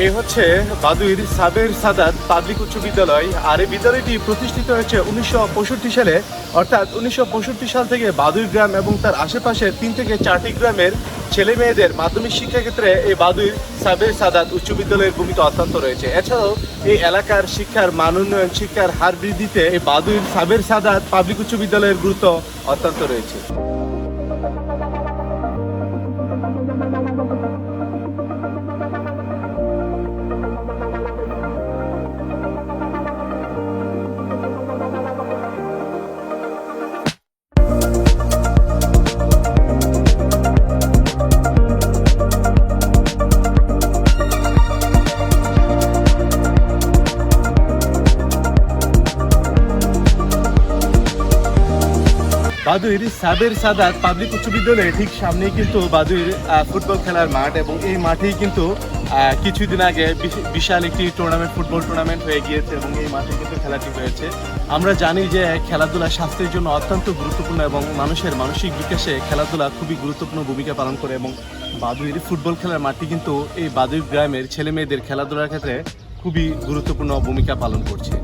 এই হচ্ছে বাদুইর সাবের সাদাত পাবলিক উচ্চ বিদ্যালয়। আর এই বিদ্যালয়টি প্রতিষ্ঠিত হয়েছে 1965 সালে। অর্থাৎ 1965 সাল থেকে বাদুই গ্রাম এবং তার আশেপাশে 3 থেকে 4টি গ্রামের ছেলে মেয়েদের মাধ্যমিক শিক্ষা ক্ষেত্রে এই বাদুইর সাবের সাদাত উচ্চ বিদ্যালয়ের ভূমিকা অত্যন্ত রয়েছে। এছাড়াও এই এলাকার শিক্ষার মান উন্নয়ন, শিক্ষার হার বৃদ্ধিতে এই বাদুইর সাবের সাদাত পাবলিক উচ্চ বিদ্যালয়ের গুরুত্ব অত্যন্ত রয়েছে। বাদুইর সাবের সাদাত পাবলিক উচ্চ বিদ্যালয়ের ঠিক সামনেই কিন্তু বাদুইর ফুটবল খেলার মাঠ, এবং এই মাঠেই কিন্তু কিছুদিন আগে বিশাল একটি ফুটবল টুর্নামেন্ট হয়ে গিয়েছে এবং এই মাঠে কিন্তু খেলাটি হয়েছে। আমরা জানি যে খেলাধুলা স্বাস্থ্যের জন্য অত্যন্ত গুরুত্বপূর্ণ এবং মানুষের মানসিক বিকাশে খেলাধুলা খুবই গুরুত্বপূর্ণ ভূমিকা পালন করে, এবং বাদুইর ফুটবল খেলার মাঠটি কিন্তু এই বাদুই গ্রামের ছেলে মেয়েদের খেলাধুলার ক্ষেত্রে খুবই গুরুত্বপূর্ণ ভূমিকা পালন করছে।